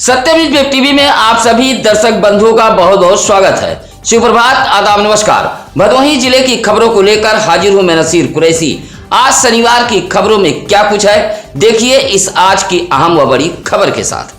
सत्यमेव web TV में आप सभी दर्शक बंधुओं का बहुत बहुत स्वागत है। सुप्रभात, आदाब, नमस्कार। भदोही जिले की खबरों को लेकर हाजिर हूं मैं नसीर कुरैशी। आज शनिवार की खबरों में क्या कुछ है, देखिए इस आज की अहम व बड़ी खबर के साथ।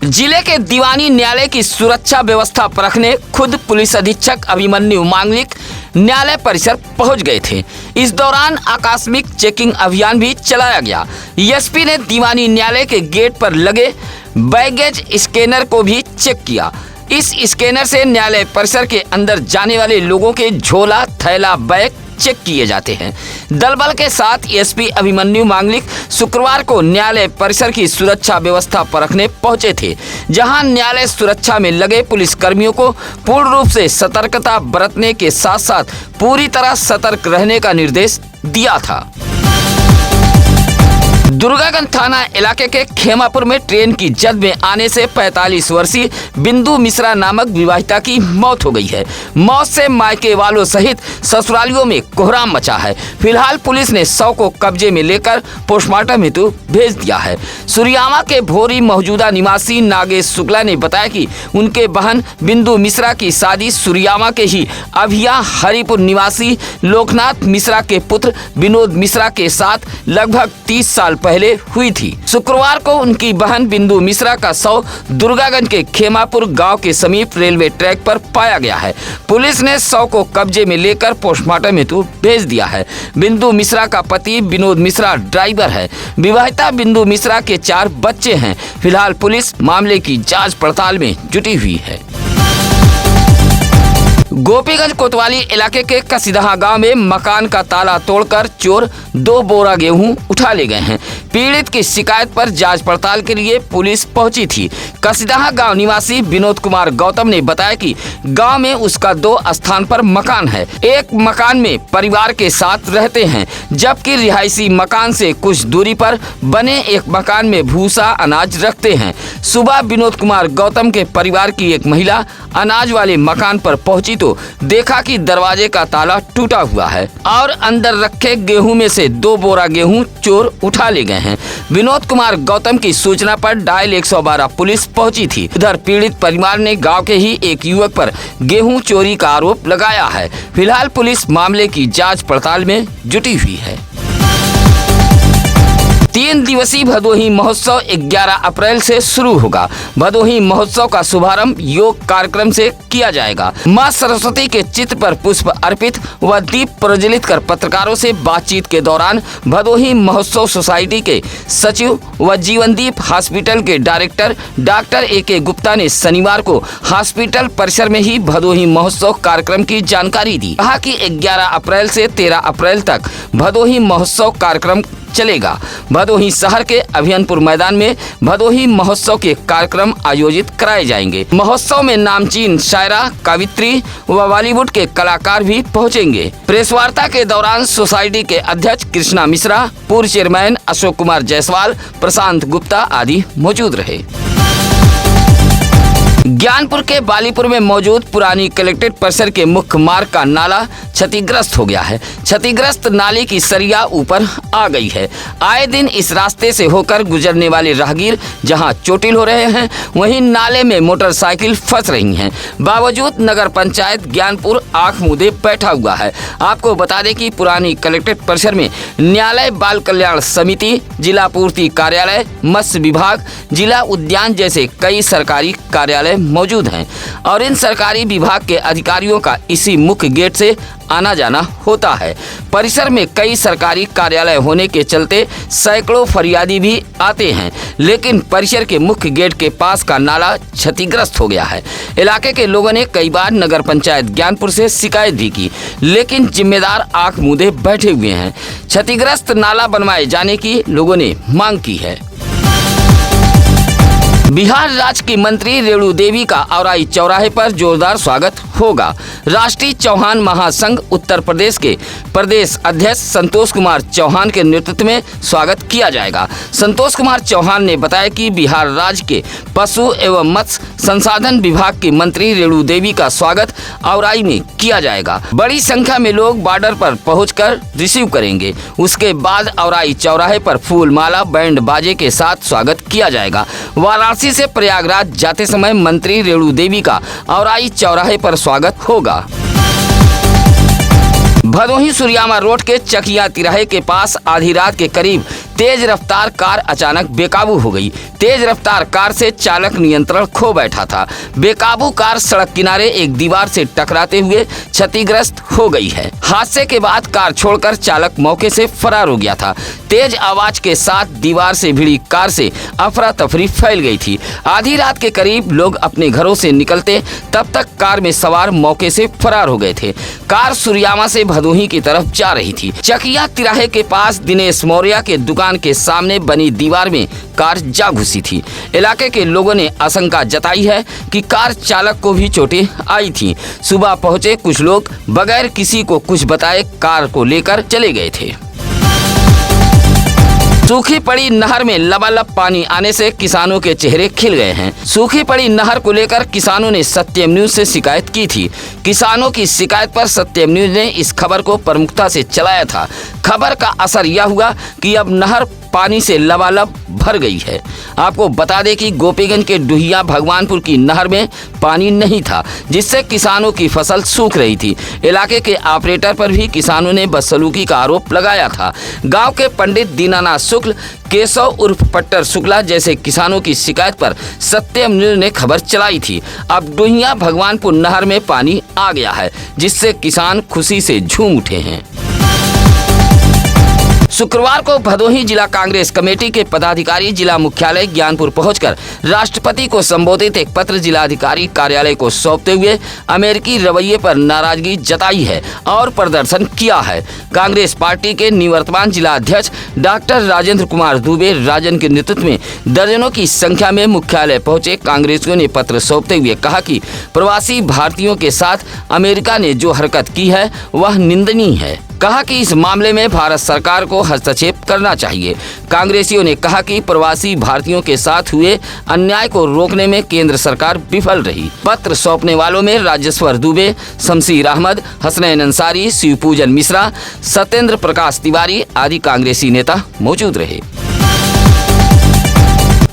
जिले के दीवानी न्यायालय की सुरक्षा व्यवस्था परखने खुद पुलिस अधीक्षक अभिमन्यु मांगलिक न्यायालय परिसर पहुंच गए थे। इस दौरान आकस्मिक चेकिंग अभियान भी चलाया गया। एसपी ने दीवानी न्यायालय के गेट पर लगे बैगेज स्कैनर को भी चेक किया। इस स्कैनर से न्यायालय परिसर के अंदर जाने वाले लोगों के झोला, थैला, बैग चेक किए जाते हैं। दलबल के साथ एसपी अभिमन्यु मांगलिक शुक्रवार को न्यायालय परिसर की सुरक्षा व्यवस्था परखने पहुंचे थे, जहां न्यायालय सुरक्षा में लगे पुलिस कर्मियों को पूर्ण रूप से सतर्कता बरतने के साथ साथ पूरी तरह सतर्क रहने का निर्देश दिया था। दुर्गागंज थाना इलाके के खेमापुर में ट्रेन की जद में आने से 45 वर्षीय बिंदु मिश्रा नामक विवाहिता की मौत हो गई है। मौत से मायके वालों सहित ससुरालियों में कोहराम मचा है। फिलहाल पुलिस ने शव को कब्जे में लेकर पोस्टमार्टम हेतु भेज दिया है। सुरियामा के भोरी मौजूदा निवासी नागेश शुक्ला ने बताया कि उनके बहन बिंदु मिश्रा की शादी सुरियामा के ही अभिया हरिपुर निवासी लोकनाथ मिश्रा के पुत्र विनोद मिश्रा के साथ लगभग 30 साल पहले हुई थी। शुक्रवार को उनकी बहन बिंदु मिश्रा का शव दुर्गागंज के खेमापुर गांव के समीप रेलवे ट्रैक पर पाया गया है। पुलिस ने शव को कब्जे में लेकर पोस्टमार्टम हेतु भेज दिया है। बिंदु मिश्रा का पति विनोद मिश्रा ड्राइवर है। विवाहिता बिंदु मिश्रा के 4 बच्चे हैं। फिलहाल पुलिस मामले की जांच पड़ताल में जुटी हुई है। गोपीगंज कोतवाली इलाके के कसीदहा गांव में मकान का ताला तोड़कर चोर 2 बोरा गेहूं उठा ले गए हैं। पीड़ित की शिकायत पर जांच पड़ताल के लिए पुलिस पहुंची थी। कसीदहा गांव निवासी विनोद कुमार गौतम ने बताया कि गांव में उसका 2 स्थान पर मकान है। एक मकान में परिवार के साथ रहते हैं, जबकि रिहायशी मकान से कुछ दूरी पर बने एक मकान में भूसा अनाज रखते हैं। सुबह विनोद कुमार गौतम के परिवार की एक महिला अनाज वाले मकान पर पहुंची तो देखा कि दरवाजे का ताला टूटा हुआ है और अंदर रखे गेहूं में से 2 बोरा गेहूं चोर उठा ले गए हैं। विनोद कुमार गौतम की सूचना पर डायल 112 पुलिस पहुंची थी। उधर पीड़ित परिवार ने गांव के ही एक युवक पर गेहूं चोरी का आरोप लगाया है। फिलहाल पुलिस मामले की जांच पड़ताल में जुटी हुई है। 3 दिवसीय भदोही महोत्सव 11 अप्रैल से शुरू होगा। भदोही महोत्सव का शुभारंभ योग कार्यक्रम से किया जाएगा। मां सरस्वती के चित्र पर पुष्प अर्पित व दीप प्रज्वलित कर पत्रकारों से बातचीत के दौरान भदोही महोत्सव सोसाइटी के सचिव व जीवनदीप हॉस्पिटल के डायरेक्टर डॉक्टर AK गुप्ता ने शनिवार को हॉस्पिटल परिसर में ही भदोही महोत्सव कार्यक्रम की जानकारी दी। कहा कि 11 अप्रैल से 13 अप्रैल तक भदोही महोत्सव कार्यक्रम चलेगा। भदोही शहर के अभियानपुर मैदान में भदोही महोत्सव के कार्यक्रम आयोजित कराए जाएंगे। महोत्सव में नामचीन शायरा, कवित्री व बॉलीवुड के कलाकार भी पहुंचेंगे। प्रेस वार्ता के दौरान सोसाइटी के अध्यक्ष कृष्णा मिश्रा, पूर्व चेयरमैन अशोक कुमार जायसवाल, प्रशांत गुप्ता आदि मौजूद रहे। ज्ञानपुर के बालीपुर में मौजूद पुरानी कलेक्ट्रेट परिसर के मुख्य मार्ग का नाला क्षतिग्रस्त हो गया है। क्षतिग्रस्त नाले की सरिया ऊपर आ गई है। आए दिन इस रास्ते से होकर गुजरने वाले राहगीर जहां चोटिल हो रहे हैं, वहीं नाले में मोटरसाइकिल फंस रही हैं। बावजूद नगर पंचायत ज्ञानपुर आंख मूंदे बैठा हुआ है। आपको बता दें कि पुरानी कलेक्ट्रेट परिसर में न्यायालय, बाल कल्याण समिति, जिला पूर्ति कार्यालय, मत्स्य विभाग, जिला उद्यान जैसे कई सरकारी कार्यालय मौजूद हैं और इन सरकारी विभाग के अधिकारियों का इसी मुख्य गेट से आना जाना होता है। परिसर में कई सरकारी कार्यालय होने के चलते सैकड़ों फरियादी भी आते हैं, लेकिन परिसर के मुख्य गेट के पास का नाला क्षतिग्रस्त हो गया है। इलाके के लोगों ने कई बार नगर पंचायत ज्ञानपुर से शिकायत भी की, लेकिन जिम्मेदार आंख मूंदे बैठे हुए हैं। क्षतिग्रस्त नाला बनवाए जाने की लोगों ने मांग की है। बिहार राज्य की मंत्री रेणु देवी का औराई चौराहे पर जोरदार स्वागत होगा। राष्ट्रीय चौहान महासंघ उत्तर प्रदेश के प्रदेश अध्यक्ष संतोष कुमार चौहान के नेतृत्व में स्वागत किया जाएगा। संतोष कुमार चौहान ने बताया कि बिहार राज्य के पशु एवं मत्स्य संसाधन विभाग की मंत्री रेणु देवी का स्वागत औराई में किया जाएगा। बड़ी संख्या में लोग बॉर्डर पर पहुंचकर रिसीव करेंगे। उसके बाद औराई चौराहे पर फूल माला, बैंड बाजे के साथ स्वागत किया जाएगा। वाराणसी काशी से प्रयागराज जाते समय मंत्री रेणु देवी का औराई चौराहे पर स्वागत होगा। भदोही सुरियामा रोड के चकिया तिराहे के पास आधी रात के करीब तेज रफ्तार कार अचानक बेकाबू हो गई। तेज रफ्तार कार से चालक नियंत्रण खो बैठा था। बेकाबू कार सड़क किनारे एक दीवार से टकराते हुए क्षतिग्रस्त हो गई है। हादसे के बाद कार छोड़कर चालक मौके से फरार हो गया था। तेज आवाज के साथ दीवार से भिड़ी कार से अफरा तफरी फैल गई थी। आधी रात के करीब लोग अपने घरों से निकलते तब तक कार में सवार मौके से फरार हो गए थे। कार सुरियामा से भदोही की तरफ जा रही थी। चकिया तिराहे के पास दिनेश मौर्य के दुकान के सामने बनी दीवार में कार जा घुसी थी। इलाके के लोगों ने आशंका जताई है कि कार चालक को भी चोटें आई थी। सुबह पहुंचे कुछ लोग बगैर किसी को कुछ बताए कार को लेकर चले गए थे। सूखी पड़ी नहर में लबालब पानी आने से किसानों के चेहरे खिल गए हैं। सूखी पड़ी नहर को लेकर किसानों ने सत्यम न्यूज से शिकायत की थी। किसानों की शिकायत पर सत्यम न्यूज ने इस खबर को प्रमुखता से चलाया था। खबर का असर यह हुआ कि अब नहर पानी से लबालब भर गई है। आपको बता दें कि गोपीगंज के डुहिया भगवानपुर की नहर में पानी नहीं था, जिससे किसानों की फसल सूख रही थी। इलाके के ऑपरेटर पर भी किसानों ने बदसलूकी का आरोप लगाया था। गांव के पंडित दीनानाथ शुक्ल, केशव उर्फ पट्टर शुक्ला जैसे किसानों की शिकायत पर सत्यम न्यूज ने खबर चलाई थी। अब डुहिया भगवानपुर नहर में पानी आ गया है, जिससे किसान खुशी से झूम उठे हैं। शुक्रवार को भदोही जिला कांग्रेस कमेटी के पदाधिकारी जिला मुख्यालय ज्ञानपुर पहुंचकर राष्ट्रपति को संबोधित एक पत्र जिलाधिकारी कार्यालय को सौंपते हुए अमेरिकी रवैये पर नाराजगी जताई है और प्रदर्शन किया है। कांग्रेस पार्टी के निवर्तमान जिला अध्यक्ष डॉक्टर राजेंद्र कुमार दुबे राजन के नेतृत्व में दर्जनों की संख्या में मुख्यालय पहुंचे कांग्रेसियों ने पत्र सौंपते हुए कहा कि प्रवासी भारतीयों के साथ अमेरिका ने जो हरकत की है वह निंदनीय है। कहा कि इस मामले में भारत सरकार को हस्तक्षेप करना चाहिए। कांग्रेसियों ने कहा कि प्रवासी भारतीयों के साथ हुए अन्याय को रोकने में केंद्र सरकार विफल रही। पत्र सौंपने वालों में राजेश्वर दुबे, शमशीर अहमद, हसनैन अंसारी, शिवपूजन मिश्रा, सत्येंद्र प्रकाश तिवारी आदि कांग्रेसी नेता मौजूद रहे।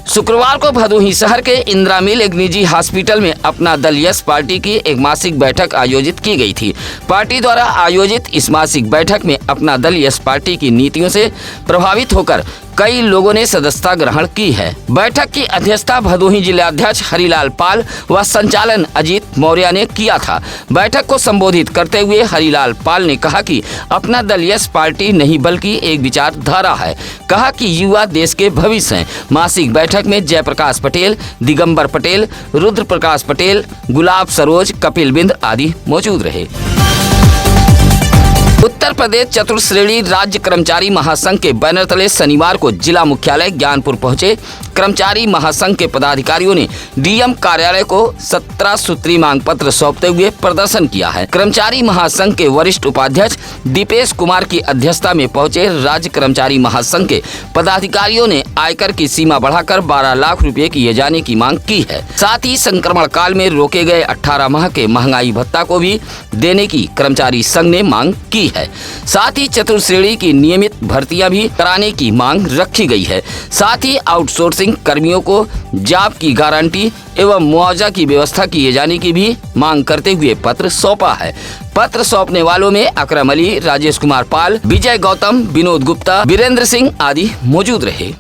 शुक्रवार को भदोही शहर के इंदिरा मिल एक निजी हॉस्पिटल में अपना दल यस पार्टी की एक मासिक बैठक आयोजित की गई थी। पार्टी द्वारा आयोजित इस मासिक बैठक में अपना दल यस पार्टी की नीतियों से प्रभावित होकर कई लोगों ने सदस्यता ग्रहण की है। बैठक की अध्यक्षता भदोही जिलाध्यक्ष हरिलाल पाल व संचालन अजीत मौर्य ने किया था। बैठक को संबोधित करते हुए हरिलाल पाल ने कहा कि अपना दल यस पार्टी नहीं बल्कि एक विचारधारा है। कहा कि युवा देश के भविष्य हैं। मासिक बैठक में जयप्रकाश पटेल, दिगंबर पटेल, रुद्र प्रकाश पटेल, गुलाब सरोज, कपिल बिंद आदि मौजूद रहे। उत्तर प्रदेश चतुर्थ श्रेणी राज्य कर्मचारी महासंघ के बैनर तले शनिवार को जिला मुख्यालय ज्ञानपुर पहुंचे कर्मचारी महासंघ के पदाधिकारियों ने डीएम कार्यालय को 17 सूत्री मांग पत्र सौंपते हुए प्रदर्शन किया है। कर्मचारी महासंघ के वरिष्ठ उपाध्यक्ष दीपेश कुमार की अध्यक्षता में पहुंचे राज्य कर्मचारी महासंघ के पदाधिकारियों ने आयकर की सीमा बढ़ाकर 12 लाख रुपए किए जाने की मांग की है। साथ ही संक्रमण काल में रोके गए 18 माह के महंगाई भत्ता को भी देने की कर्मचारी संघ ने मांग की है। साथ ही चतुर्थ श्रेणी की नियमित भर्तियां भी कराने की मांग रखी गई है। साथ ही आउटसोर्सिंग कर्मियों को जॉब की गारंटी एवं मुआवजा की व्यवस्था किए जाने की भी मांग करते हुए पत्र सौंपा है। पत्र सौंपने वालों में अकरम अली, राजेश कुमार पाल, विजय गौतम, विनोद गुप्ता, वीरेंद्र सिंह आदि मौजूद रहे।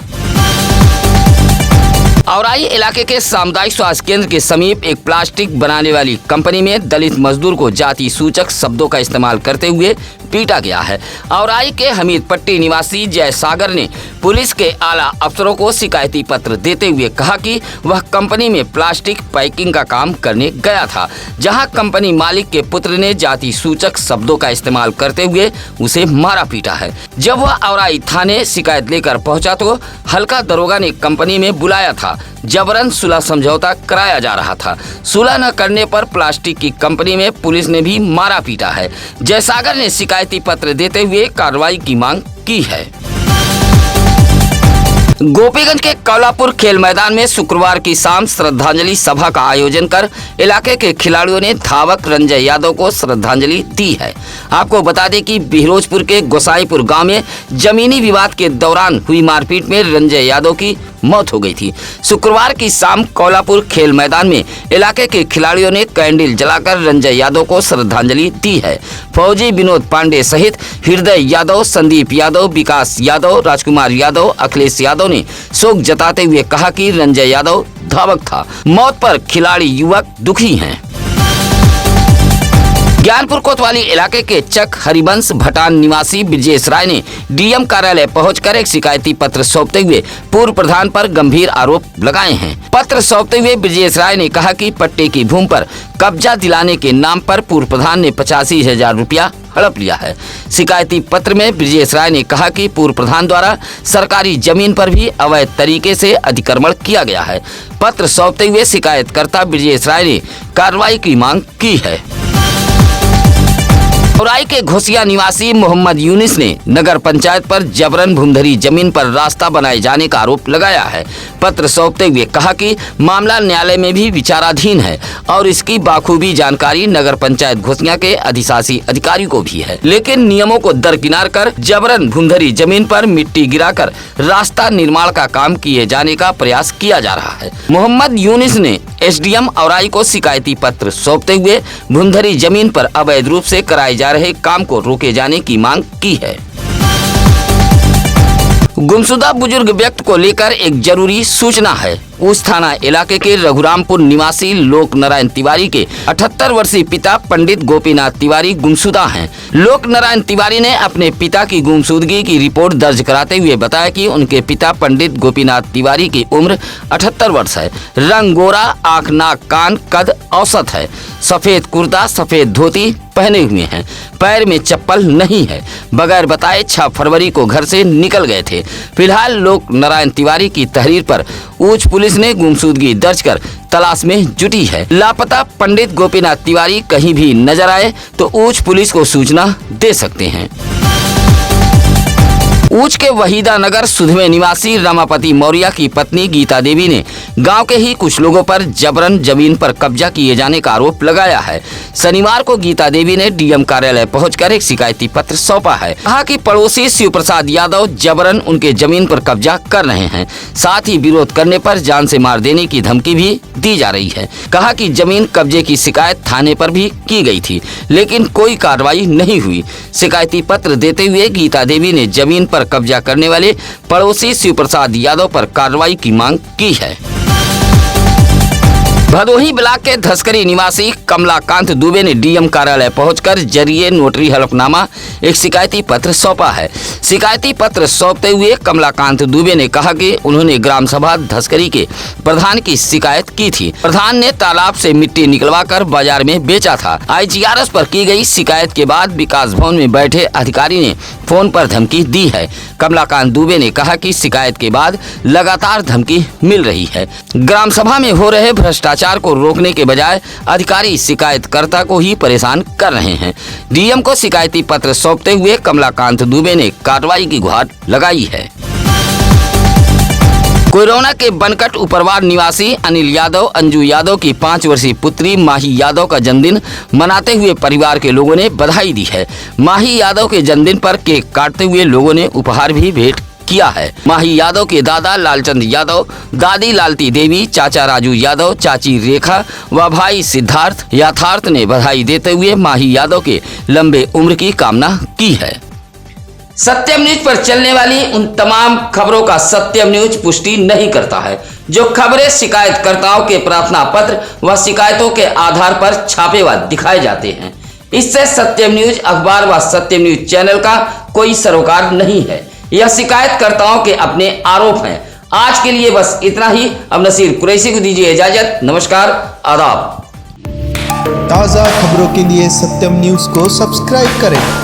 औराई इलाके के सामुदायिक स्वास्थ्य केंद्र के समीप एक प्लास्टिक बनाने वाली कंपनी में दलित मजदूर को जाति सूचक शब्दों का इस्तेमाल करते हुए पीटा गया है। औराई के हमीद पट्टी निवासी जय सागर ने पुलिस के आला अफसरों को शिकायती पत्र देते हुए कहा कि वह कंपनी में प्लास्टिक पैकिंग का काम करने गया था, जहां कंपनी मालिक के पुत्र ने जाति सूचक शब्दों का इस्तेमाल करते हुए उसे मारा पीटा है। जब वह औराई थाने शिकायत लेकर पहुंचा तो हल्का दरोगा ने कंपनी में बुलाया था। जबरन सुलह समझौता कराया जा रहा था। सुलह न करने पर प्लास्टिक की कंपनी में पुलिस ने भी मारा पीटा है। जयसागर ने शिकायती पत्र देते हुए कार्रवाई की मांग की है। गोपीगंज के कौलापुर खेल मैदान में शुक्रवार की शाम श्रद्धांजलि सभा का आयोजन कर इलाके के खिलाड़ियों ने धावक रंजय यादव को श्रद्धांजलि दी है। आपको बता दें कि बिहरोजपुर के गोसाईपुर गांव में जमीनी विवाद के दौरान हुई मारपीट में रंजय यादव की मौत हो गई थी। शुक्रवार की शाम कोल्हापुर खेल मैदान में इलाके के खिलाड़ियों ने कैंडल जलाकर रंजय यादव को श्रद्धांजलि दी है। फौजी विनोद पांडे सहित हृदय यादव, संदीप यादव, विकास यादव, राजकुमार यादव, अखिलेश यादव ने शोक जताते हुए कहा कि रंजय यादव धावक था। मौत पर खिलाड़ी युवक दुखी हैं। ज्ञानपुर कोतवाली इलाके के चक हरिवंश भटान निवासी ब्रजेश राय ने डीएम कार्यालय पहुंचकर एक शिकायती पत्र सौंपते हुए पूर्व प्रधान पर गंभीर आरोप लगाए हैं। पत्र सौंपते हुए ब्रजेश राय ने कहा कि पट्टे की भूमि पर कब्जा दिलाने के नाम पर पूर्व प्रधान ने 85,000 रुपया हड़प लिया है। शिकायती पत्र में ब्रजेश राय ने कहा कि पूर्व प्रधान द्वारा सरकारी जमीन पर भी अवैध तरीके से अतिक्रमण किया गया है। पत्र सौंपते हुए शिकायतकर्ता ब्रजेश राय ने कार्रवाई की मांग की है। औराई के घोसिया निवासी मोहम्मद यूनिस ने नगर पंचायत पर जबरन भूमधरी जमीन पर रास्ता बनाए जाने का आरोप लगाया है। पत्र सौंपते हुए कहा कि मामला न्यायालय में भी विचाराधीन है और इसकी बाखूबी जानकारी नगर पंचायत घोसिया के अधिशासी अधिकारी को भी है, लेकिन नियमों को दरकिनार कर जबरन भूमधरी जमीन पर मिट्टी गिराकर रास्ता निर्माण का काम किए जाने का प्रयास किया जा रहा है। मोहम्मद यूनिस ने एसडीएम औराई को शिकायती पत्र सौंपते हुए भूमधरी जमीन पर अवैध रूप से कराए जा रहे काम को रोके जाने की मांग की है। गुमशुदा बुजुर्ग व्यक्ति को लेकर एक जरूरी सूचना है। उस थाना इलाके के रघुरामपुर निवासी लोक नारायण तिवारी के 78 वर्षीय पिता पंडित गोपीनाथ तिवारी गुमशुदा हैं। लोक नारायण तिवारी ने अपने पिता की गुमशुदगी की रिपोर्ट दर्ज कराते हुए बताया कि उनके पिता पंडित गोपीनाथ तिवारी की उम्र 78 वर्ष है। रंग गोरा, आंख, नाक, कान, कद औसत है। सफेद कुर्ता, सफेद धोती पहने हुए हैं। पैर में चप्पल नहीं है। बगैर बताए 6 फरवरी को घर से निकल गए थे। फिलहाल लोक नारायण तिवारी की तहरीर पर ऊंच पुलिस ने गुमशुदगी दर्ज कर तलाश में जुटी है। लापता पंडित गोपीनाथ तिवारी कहीं भी नजर आए तो ऊंच पुलिस को सूचना दे सकते हैं। ऊंच के वहीदा नगर सुधमे निवासी रमापति मौर्य की पत्नी गीता देवी ने गांव के ही कुछ लोगों पर जबरन जमीन पर कब्जा किए जाने का आरोप लगाया है। शनिवार को गीता देवी ने डीएम कार्यालय पहुंचकर एक शिकायती पत्र सौंपा है। कहा कि पड़ोसी शिव प्रसाद यादव जबरन उनके जमीन पर कब्जा कर रहे हैं। साथ ही विरोध करने पर जान से मार देने की धमकी भी दी जा रही है। कहा कि जमीन कब्जे की शिकायत थाने पर भी की गई थी, लेकिन कोई कार्रवाई नहीं हुई। शिकायती पत्र देते हुए गीता देवी ने जमीन पर कब्जा करने वाले पड़ोसी शिव प्रसाद यादव पर कार्रवाई की मांग की है। भदोही ब्लॉक के धसकरी निवासी कमलाकांत दुबे ने डीएम कार्यालय पहुंचकर जरिए नोटरी हलफनामा एक शिकायती पत्र सौंपा है। शिकायती पत्र सौंपते हुए कमलाकांत दुबे ने कहा कि उन्होंने ग्राम सभा धसकरी के प्रधान की शिकायत की थी। प्रधान ने तालाब से मिट्टी निकलवाकर बाजार में बेचा था। आईजीआरएस पर की गई शिकायत के बाद विकास भवन में बैठे अधिकारी ने फोन पर धमकी दी है। कमलाकांत दुबे ने कहा कि शिकायत के बाद लगातार धमकी मिल रही है। ग्राम सभा में हो रहे भ्रष्टाचार को रोकने के बजाय अधिकारी शिकायतकर्ता को ही परेशान कर रहे हैं। डीएम को शिकायती पत्र सौंपते हुए कमलाकांत दुबे ने कार्रवाई की गुहार लगाई है। कोयरोना के बनकट उपरवार निवासी अनिल यादव अंजू यादव की 5 वर्षीय पुत्री माही यादव का जन्मदिन मनाते हुए परिवार के लोगों ने बधाई दी है। माही यादव के जन्मदिन पर केक काटते हुए लोगों ने उपहार भी भेंट किया है। माही यादव के दादा लालचंद यादव, दादी लालती देवी, चाचा राजू यादव, चाची रेखा व भाई सिद्धार्थ यथार्थ ने बधाई देते हुए माही यादव के लंबे उम्र की कामना की है। सत्यम न्यूज पर चलने वाली उन तमाम खबरों का सत्यम न्यूज पुष्टि नहीं करता है। जो खबरें शिकायतकर्ताओं के प्रार्थना पत्र व शिकायतों के आधार पर छापे व दिखाए जाते हैं, इससे सत्यम न्यूज अखबार व सत्यम न्यूज चैनल का कोई सरोकार नहीं है। यह शिकायतकर्ताओं के अपने आरोप हैं। आज के लिए बस इतना ही। अब नसीर कुरैशी को दीजिए इजाजत। नमस्कार, आदाब। ताज़ा खबरों के लिए सत्यम न्यूज को सब्सक्राइब करें